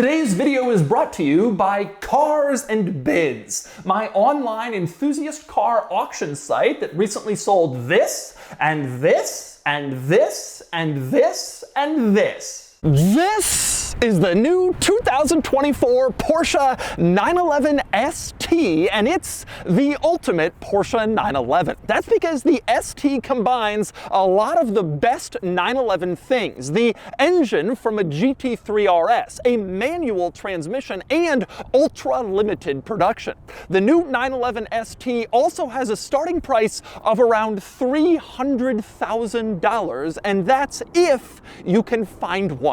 Today's video is brought to you by Cars and Bids, my online enthusiast car auction site that recently sold this, and this, and this, and this, and this. This is the new 2024 Porsche 911 ST, and it's the ultimate Porsche 911. That's because the ST combines a lot of the best 911 things: the engine from a GT3 RS, a manual transmission, and ultra-limited production. The new 911 ST also has a starting price of around $300,000, and that's if you can find one.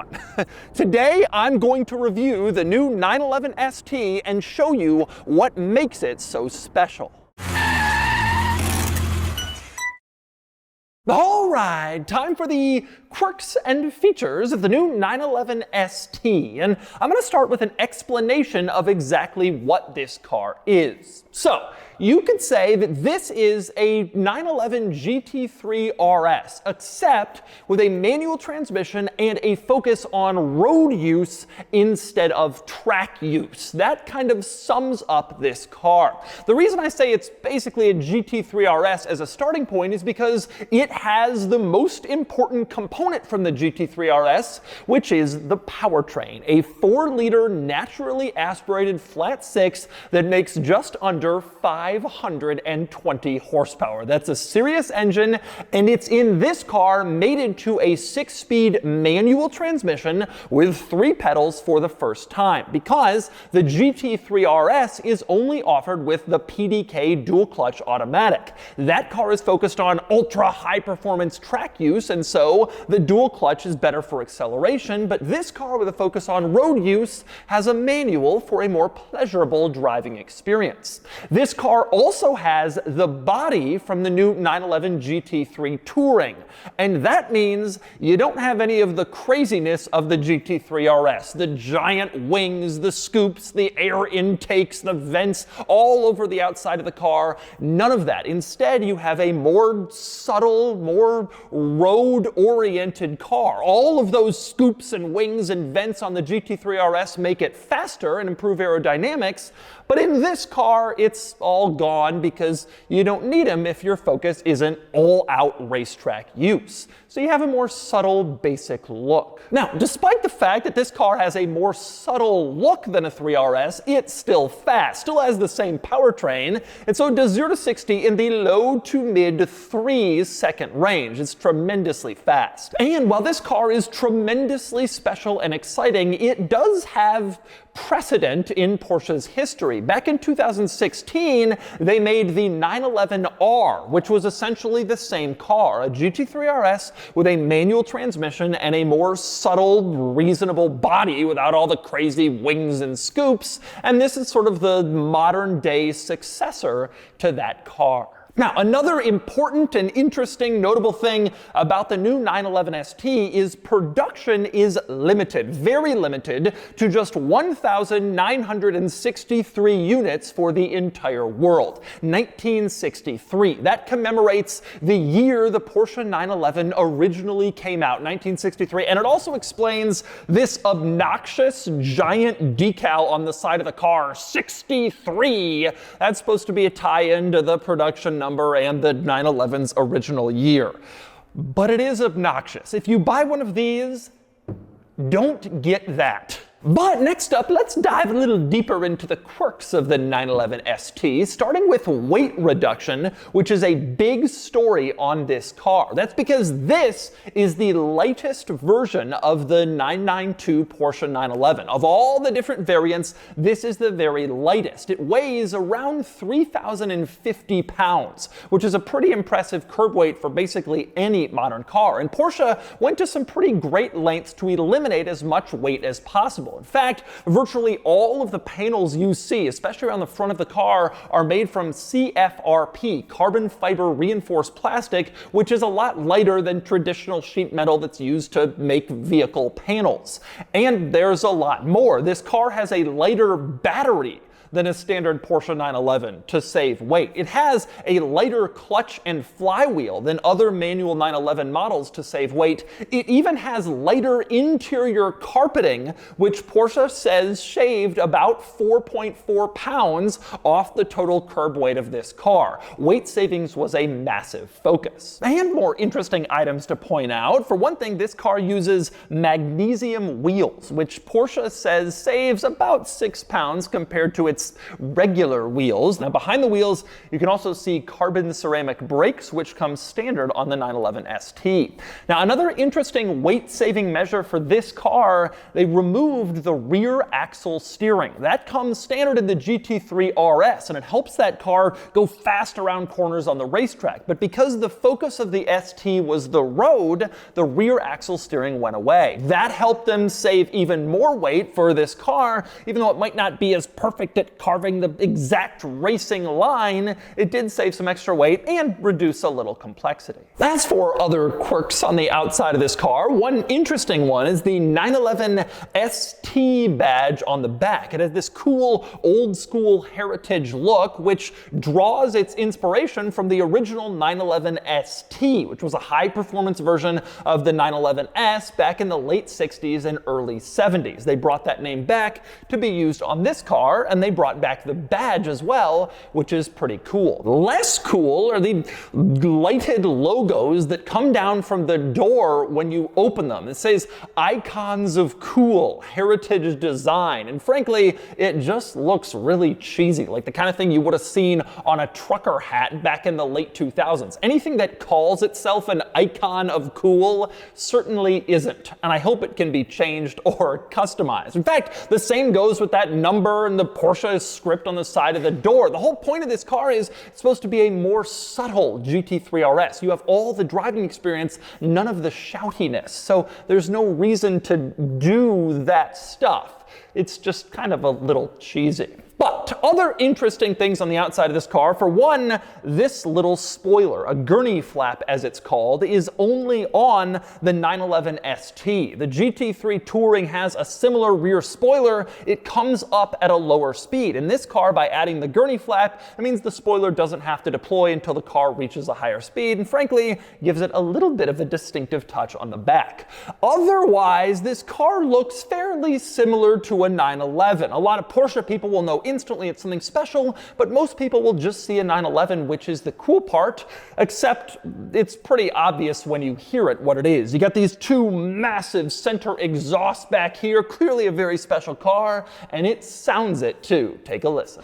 Today, I'm going to review the new 911 ST and show you what makes it so special. All right, time for the quirks and features of the new 911 ST, and I'm going to start with an explanation of exactly what this car is. So, you could say that this is a 911 GT3 RS, except with a manual transmission and a focus on road use instead of track use. That kind of sums up this car. The reason I say it's basically a GT3 RS as a starting point is because it has the most important component from the GT3 RS, which is the powertrain, a 4-liter naturally aspirated flat 6 that makes just under 520 horsepower. That's a serious engine, and it's in this car mated to a 6-speed manual transmission with 3 pedals for the first time, because the GT3 RS is only offered with the PDK dual clutch automatic. That car is focused on ultra high performance track use, and so the dual clutch is better for acceleration, but this car with a focus on road use has a manual for a more pleasurable driving experience. This car also has the body from the new 911 GT3 Touring, and that means you don't have any of the craziness of the GT3 RS, the giant wings, the scoops, the air intakes, the vents all over the outside of the car. None of that. Instead, you have a more subtle, more road-oriented car. All of those scoops and wings and vents on the GT3 RS make it faster and improve aerodynamics, but in this car, it's all gone because you don't need them if your focus isn't all-out racetrack use. So you have a more subtle, basic look. Now, despite the fact that this car has a more subtle look than a 3RS, it's still fast, still has the same powertrain, and so it does 0 to 60 in the low to mid 3-second range. It's tremendously fast. And while this car is tremendously special and exciting, it does have precedent in Porsche's history. Back in 2016, they made the 911R, which was essentially the same car, a GT3 RS with a manual transmission and a more subtle, reasonable body without all the crazy wings and scoops, and this is sort of the modern-day successor to that car. Now, another important and interesting notable thing about the new 911 ST is production is limited, very limited, to just 1,963 units for the entire world. 1963. That commemorates the year the Porsche 911 originally came out, 1963, and it also explains this obnoxious giant decal on the side of the car, 63. That's supposed to be a tie-in to the production number and the 911's original year. But it is obnoxious. If you buy one of these, don't get that. But next up, let's dive a little deeper into the quirks of the 911 ST, starting with weight reduction, which is a big story on this car. That's because this is the lightest version of the 992 Porsche 911. Of all the different variants, this is the very lightest. It weighs around 3,050 pounds, which is a pretty impressive curb weight for basically any modern car. And Porsche went to some pretty great lengths to eliminate as much weight as possible. In fact, virtually all of the panels you see, especially around the front of the car, are made from CFRP, carbon fiber reinforced plastic, which is a lot lighter than traditional sheet metal that's used to make vehicle panels. And there's a lot more. This car has a lighter battery than a standard Porsche 911 to save weight. It has a lighter clutch and flywheel than other manual 911 models to save weight. It even has lighter interior carpeting, which Porsche says shaved about 4.4 pounds off the total curb weight of this car. Weight savings was a massive focus. And more interesting items to point out. For one thing, this car uses magnesium wheels, which Porsche says saves about 6 pounds compared to its regular wheels. Now, behind the wheels, you can also see carbon ceramic brakes, which come standard on the 911 ST. Now, another interesting weight-saving measure for this car, they removed the rear axle steering. That comes standard in the GT3 RS, and it helps that car go fast around corners on the racetrack. But because the focus of the ST was the road, the rear axle steering went away. That helped them save even more weight for this car. Even though it might not be as perfect at carving the exact racing line, it did save some extra weight and reduce a little complexity. As for other quirks on the outside of this car, one interesting one is the 911 ST badge on the back. It has this cool old school heritage look, which draws its inspiration from the original 911 ST, which was a high performance version of the 911S back in the late 60s and early 70s. They brought that name back to be used on this car, and they brought back the badge as well, which is pretty cool. Less cool are the lighted logos that come down from the door when you open them. It says icons of cool heritage design, and frankly, it just looks really cheesy, like the kind of thing you would have seen on a trucker hat back in the late 2000s. Anything that calls itself an icon of cool certainly isn't, and I hope it can be changed or customized. In fact, the same goes with that number and the Porsche script on the side of the door. The whole point of this car is it's supposed to be a more subtle GT3 RS. You have all the driving experience, none of the shoutiness, so there's no reason to do that stuff. It's just kind of a little cheesy. But other interesting things on the outside of this car, for one, this little spoiler, a gurney flap as it's called, is only on the 911 ST. The GT3 Touring has a similar rear spoiler. It comes up at a lower speed. In this car, by adding the gurney flap, it means the spoiler doesn't have to deploy until the car reaches a higher speed, and frankly, gives it a little bit of a distinctive touch on the back. Otherwise, this car looks fairly similar to a 911. A lot of Porsche people will know instantly it's something special, but most people will just see a 911, which is the cool part, except it's pretty obvious when you hear it what it is. You got these two massive center exhausts back here, clearly a very special car, and it sounds it too. Take a listen.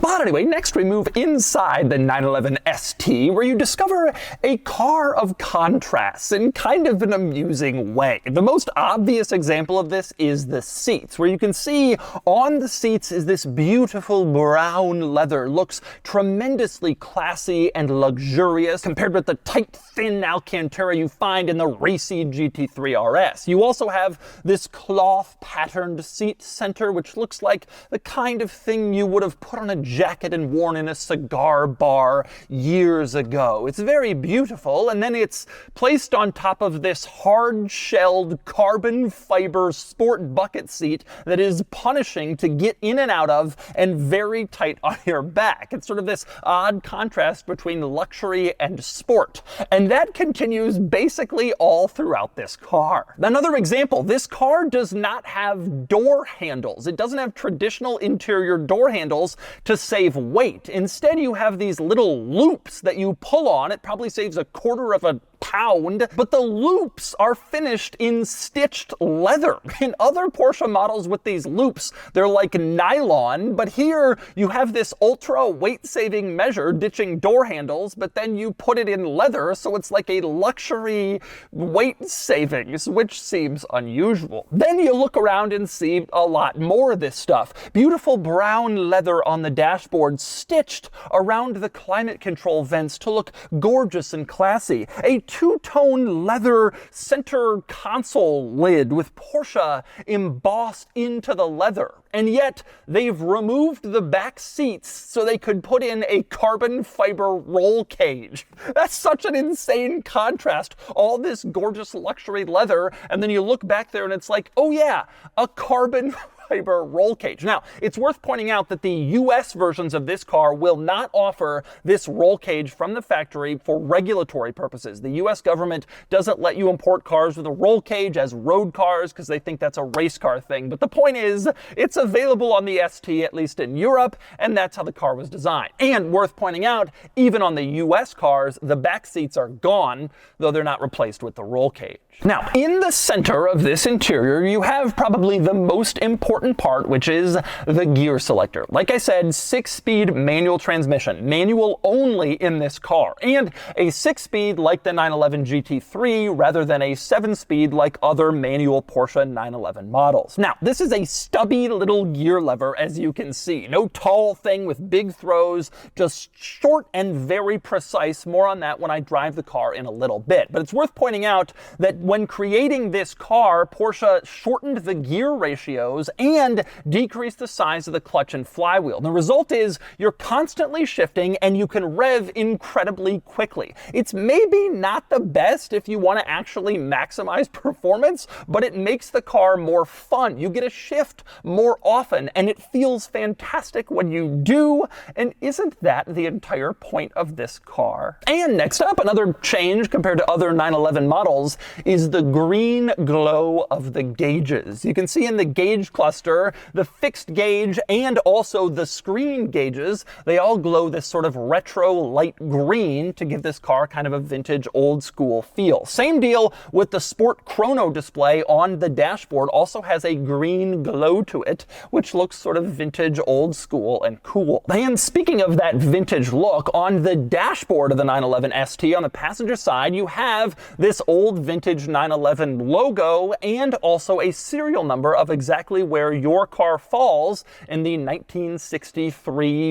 But anyway, next we move inside the 911 ST, where you discover a car of contrasts in kind of an amusing way. The most obvious example of this is the seats, where you can see on the seats is this beautiful brown leather. Looks tremendously classy and luxurious compared with the tight, thin Alcantara you find in the racy GT3 RS. You also have this cloth patterned seat center, which looks like the kind of thing you would have put on a jacket and worn in a cigar bar years ago. It's very beautiful, and then it's placed on top of this hard-shelled carbon fiber sport bucket seat that is punishing to get in and out of and very tight on your back. It's sort of this odd contrast between luxury and sport, and that continues basically all throughout this car. Another example, this car does not have door handles. It doesn't have traditional interior door handles to save weight. Instead, you have these little loops that you pull on. It probably saves a quarter of a pound, but the loops are finished in stitched leather. In other Porsche models with these loops, they're like nylon, but here you have this ultra weight-saving measure ditching door handles, but then you put it in leather, so it's like a luxury weight savings, which seems unusual. Then you look around and see a lot more of this stuff. Beautiful brown leather on the dashboard stitched around the climate control vents to look gorgeous and classy. A two-tone leather center console lid with Porsche embossed into the leather. And yet they've removed the back seats so they could put in a carbon fiber roll cage. That's such an insane contrast. All this gorgeous luxury leather, and then you look back there and it's like, oh yeah, a carbon fiber roll cage. Now, it's worth pointing out that the US versions of this car will not offer this roll cage from the factory for regulatory purposes. The US government doesn't let you import cars with a roll cage as road cars because they think that's a race car thing. But the point is, it's available on the ST, at least in Europe, and that's how the car was designed. And worth pointing out, even on the US cars, the back seats are gone, though they're not replaced with the roll cage. Now, in the center of this interior, you have probably the most important part, which is the gear selector. Like I said, 6-speed manual transmission, manual only in this car, and a 6-speed like the 911 GT3 rather than a 7-speed like other manual Porsche 911 models. Now, this is a stubby little gear lever, as you can see. No tall thing with big throws, just short and very precise. More on that when I drive the car in a little bit. But it's worth pointing out that when creating this car, Porsche shortened the gear ratios and decreased the size of the clutch and flywheel. The result is you're constantly shifting and you can rev incredibly quickly. It's maybe not the best if you want to actually maximize performance, but it makes the car more fun. You get to shift more often and it feels fantastic when you do. And isn't that the entire point of this car? And next up, another change compared to other 911 models is the green glow of the gauges. You can see in the gauge cluster, the fixed gauge and also the screen gauges, they all glow this sort of retro light green to give this car kind of a vintage old school feel. Same deal with the sport chrono display on the dashboard, also has a green glow to it, which looks sort of vintage old school and cool. And speaking of that vintage look, on the dashboard of the 911 ST on the passenger side, you have this old vintage 911 logo and also a serial number of exactly where your car falls in the 1963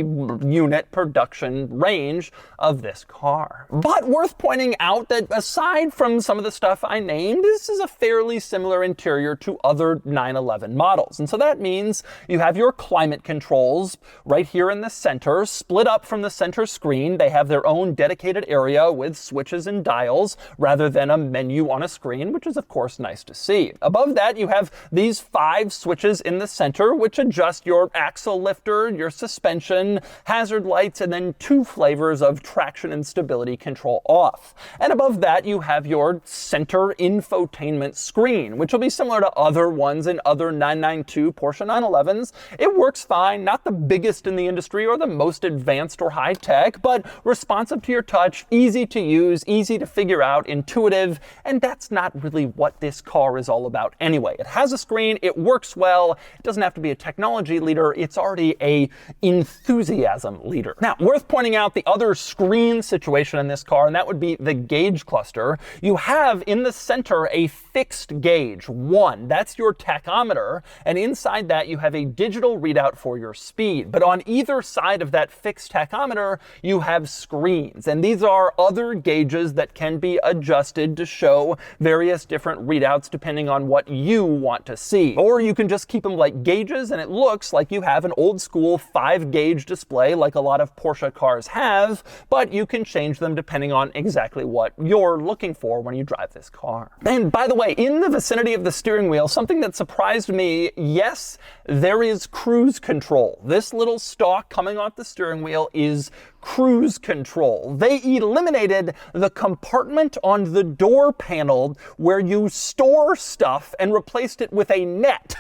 unit production range of this car. But worth pointing out that aside from some of the stuff I named, this is a fairly similar interior to other 911 models. And so that means you have your climate controls right here in the center, split up from the center screen. They have their own dedicated area with switches and dials rather than a menu on a screen, which is of course nice to see. Above that, you have these 5 switches in the center, which adjust your axle lifter, your suspension, hazard lights, and then 2 flavors of traction and stability control off. And above that, you have your center infotainment screen, which will be similar to other ones in other 992 Porsche 911s. It works fine, not the biggest in the industry or the most advanced or high tech, but responsive to your touch, easy to use, easy to figure out, intuitive, and that's not really what this car is all about anyway. It has a screen, it works well, it doesn't have to be a technology leader, it's already a enthusiasm leader. Now, worth pointing out the other screen situation in this car, and that would be the gauge cluster. You have in the center a fixed gauge, 1. That's your tachometer, and inside that you have a digital readout for your speed. But on either side of that fixed tachometer, you have screens, and these are other gauges that can be adjusted to show various different readouts depending on what you want to see. Or you can just keep them like gauges and it looks like you have an old school 5-gauge display like a lot of Porsche cars have, but you can change them depending on exactly what you're looking for when you drive this car. And by the way, in the vicinity of the steering wheel, something that surprised me, yes, there is cruise control. This little stalk coming off the steering wheel is cruise control. They eliminated the compartment on the door panel where you store stuff and replaced it with a net.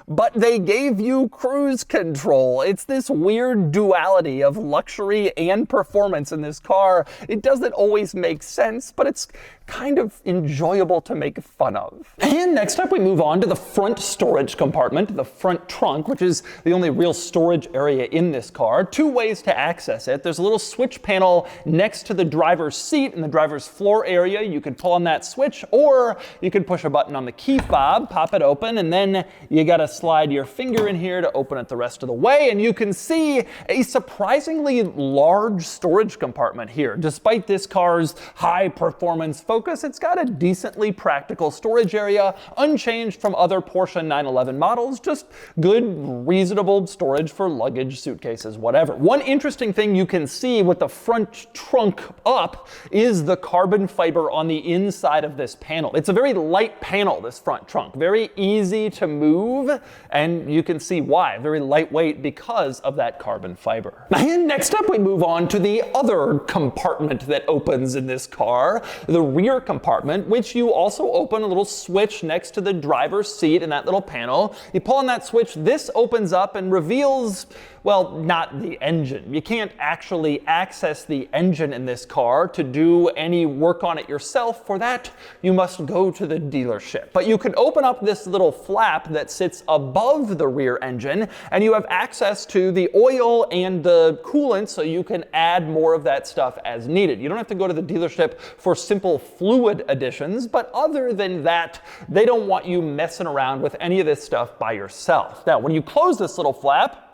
But they gave you cruise control. It's this weird duality of luxury and performance in this car. It doesn't always make sense, but it's kind of enjoyable to make fun of. And next up, we move on to the front storage compartment, the front trunk, which is the only real storage area in this car. 2 ways to access it. There's a little switch panel next to the driver's seat in the driver's floor area. You could pull on that switch, or you could push a button on the key fob, pop it open, and then you gotta slide your finger in here to open it the rest of the way, and you can see a surprisingly large storage compartment here. Despite this car's high performance focus, it's got a decently practical storage area, unchanged from other Porsche 911 models, just good, reasonable storage for luggage, suitcases, whatever. One interesting thing you can see with the front trunk up is the carbon fiber on the inside of this panel. It's a very light panel, this front trunk, very easy to move, and you can see why. Very lightweight because of that carbon fiber. And next up we move on to the other compartment that opens in this car, the rear compartment, which you also open a little switch next to the driver's seat in that little panel. You pull on that switch, this opens up and reveals, well, not the engine. You can't actually access the engine in this car to do any work on it yourself. For that, you must go to the dealership. But you can open up this little flap that sits above the rear engine, and you have access to the oil and the coolant, so you can add more of that stuff as needed. You don't have to go to the dealership for simple fluid additions, but other than that, they don't want you messing around with any of this stuff by yourself. Now, when you close this little flap,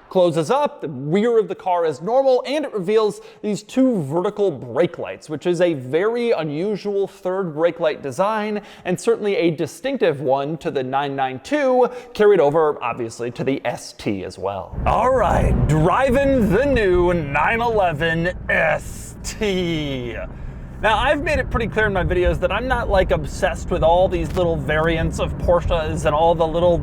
closes up, the rear of the car is normal, and it reveals these two vertical brake lights, which is a very unusual third brake light design, and certainly a distinctive one to the 992, carried over, obviously, to the ST as well. All right, driving the new 911 ST. Now, I've made it pretty clear in my videos that I'm not like obsessed with all these little variants of Porsches and all the little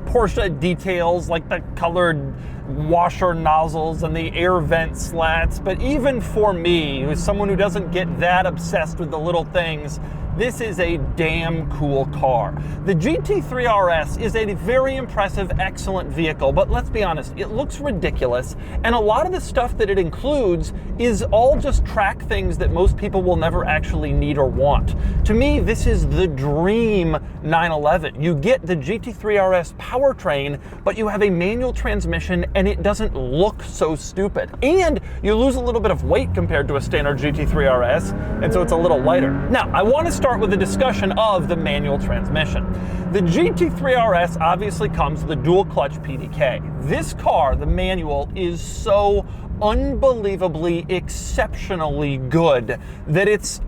Porsche details like the colored washer nozzles and the air vent slats, but even for me, who's someone who doesn't get that obsessed with the little things, this is a damn cool car. The GT3 RS is a very impressive, excellent vehicle, but let's be honest, it looks ridiculous, and a lot of the stuff that it includes is all just track things that most people will never actually need or want. To me, this is the dream 911. You get the GT3 RS powertrain, but you have a manual transmission, and it doesn't look so stupid. And you lose a little bit of weight compared to a standard GT3 RS, and so it's a little lighter. Now, I want to start with a discussion of the manual transmission. The GT3 RS obviously comes with a dual clutch PDK. This car, the manual, is so unbelievably, exceptionally good that it's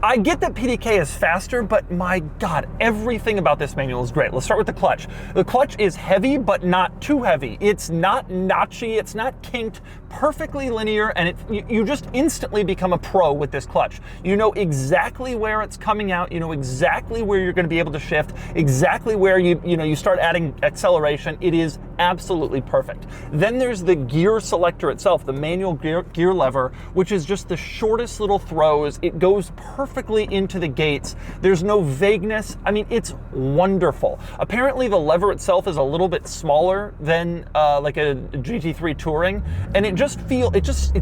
I get that PDK is faster, but my God, everything about this manual is great. Let's start with the clutch. The clutch is heavy, but not too heavy. It's not notchy, it's not kinked, perfectly linear, and you just instantly become a pro with this clutch. You know exactly where it's coming out, you know exactly where you're gonna be able to shift, exactly where you start adding acceleration. It is absolutely perfect. Then there's the gear selector itself, the manual gear lever, which is just the shortest little throws. It goes perfectly into the gates. There's no vagueness. I mean, it's wonderful. Apparently the lever itself is a little bit smaller than like a GT3 Touring, and it's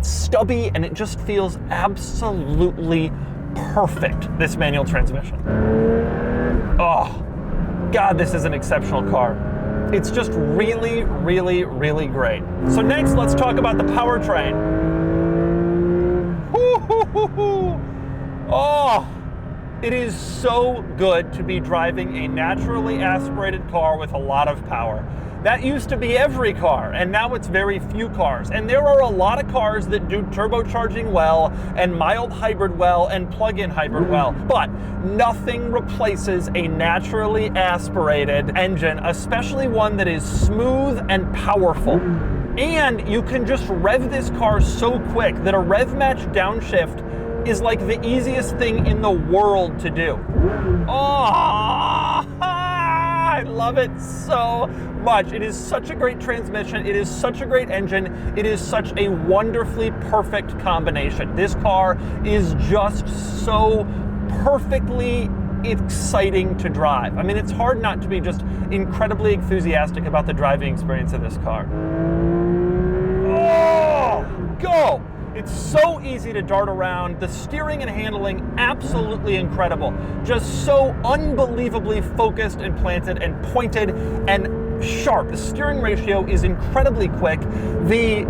stubby, and it just feels absolutely perfect, this manual transmission. Oh, God, this is an exceptional car. It's just really, really, really great. So next, let's talk about the powertrain. Oh, it is so good to be driving a naturally aspirated car with a lot of power. That used to be every car, and now it's very few cars. And there are a lot of cars that do turbocharging well, and mild hybrid well, and plug-in hybrid well. But nothing replaces a naturally aspirated engine, especially one that is smooth and powerful. And you can just rev this car so quick that a rev match downshift is like the easiest thing in the world to do. Oh, I love it so much. It is such a great transmission. It is such a great engine. It is such a wonderfully perfect combination. This car is just so perfectly exciting to drive. I mean, it's hard not to be just incredibly enthusiastic about the driving experience of this car. Oh, go! It's so easy to dart around. The steering and handling, absolutely incredible. Just so unbelievably focused and planted and pointed and sharp. The steering ratio is incredibly quick. The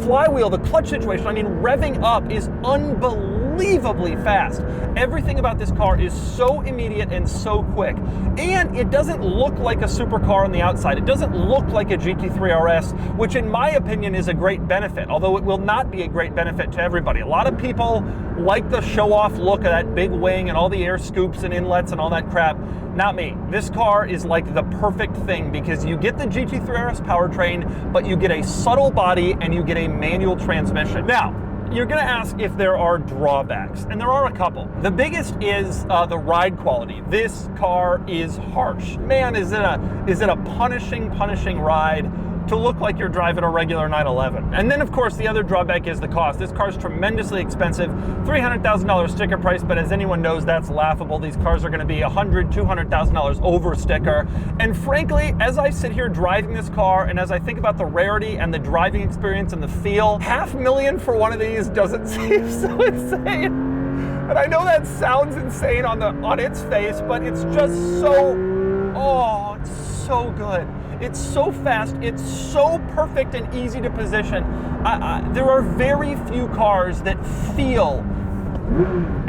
flywheel, the clutch situation, I mean, revving up is unbelievable unbelievably fast. Everything about this car is so immediate and so quick. And it doesn't look like a supercar on the outside. It doesn't look like a GT3 RS, which in my opinion is a great benefit, although it will not be a great benefit to everybody. A lot of people like the show-off look of that big wing and all the air scoops and inlets and all that crap. Not me. This car is like the perfect thing because you get the GT3 RS powertrain, but you get a subtle body and you get a manual transmission. Now, you're gonna ask if there are drawbacks, and there are a couple. The biggest is the ride quality. This car is harsh. Man, is it a punishing ride to look like you're driving a regular 911. And then of course the other drawback is the cost. This car is tremendously expensive, $300,000 sticker price, but as anyone knows, that's laughable. These cars are gonna be $100,000, $200,000 over sticker. And frankly, as I sit here driving this car, and as I think about the rarity and the driving experience and the feel, $500,000 for one of these doesn't seem so insane. And I know that sounds insane on its face, but it's just so, oh, it's so good. It's so fast, it's so perfect and easy to position. There are very few cars that feel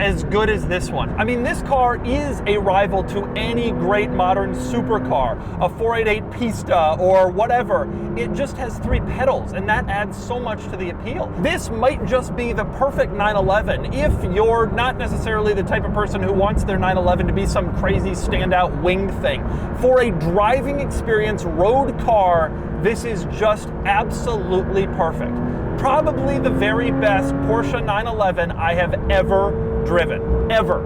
as good as this one. I mean, this car is a rival to any great modern supercar, a 488 Pista or whatever. It just has 3 pedals, and that adds so much to the appeal. This might just be the perfect 911 if you're not necessarily the type of person who wants their 911 to be some crazy standout winged thing. For a driving experience road car, this is just absolutely perfect. Probably the very best Porsche 911 I have ever driven, ever,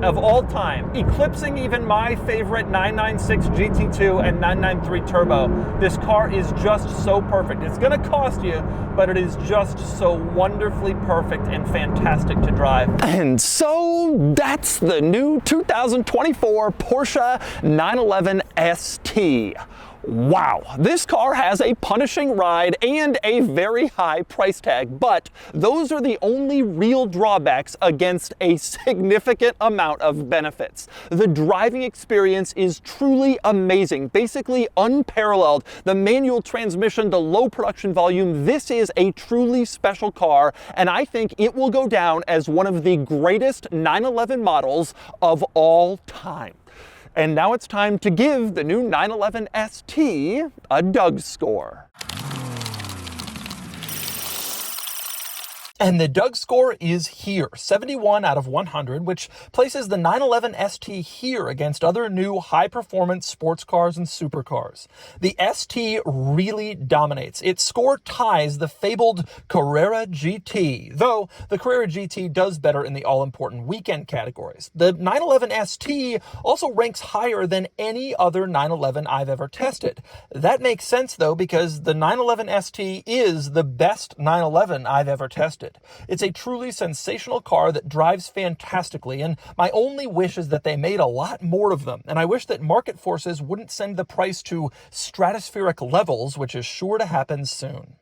of all time. Eclipsing even my favorite 996 GT2 and 993 Turbo. This car is just so perfect. It's gonna cost you, but it is just so wonderfully perfect and fantastic to drive. And so that's the new 2024 Porsche 911 ST. Wow, this car has a punishing ride and a very high price tag, but those are the only real drawbacks against a significant amount of benefits. The driving experience is truly amazing, basically unparalleled. The manual transmission, the low production volume, this is a truly special car, and I think it will go down as one of the greatest 911 models of all time. And now it's time to give the new 911 ST a DougScore. And the DougScore is here, 71 out of 100, which places the 911 ST here against other new high-performance sports cars and supercars. The ST really dominates. Its score ties the fabled Carrera GT, though the Carrera GT does better in the all-important weekend categories. The 911 ST also ranks higher than any other 911 I've ever tested. That makes sense, though, because the 911 ST is the best 911 I've ever tested. It's a truly sensational car that drives fantastically, and my only wish is that they made a lot more of them, and I wish that market forces wouldn't send the price to stratospheric levels, which is sure to happen soon.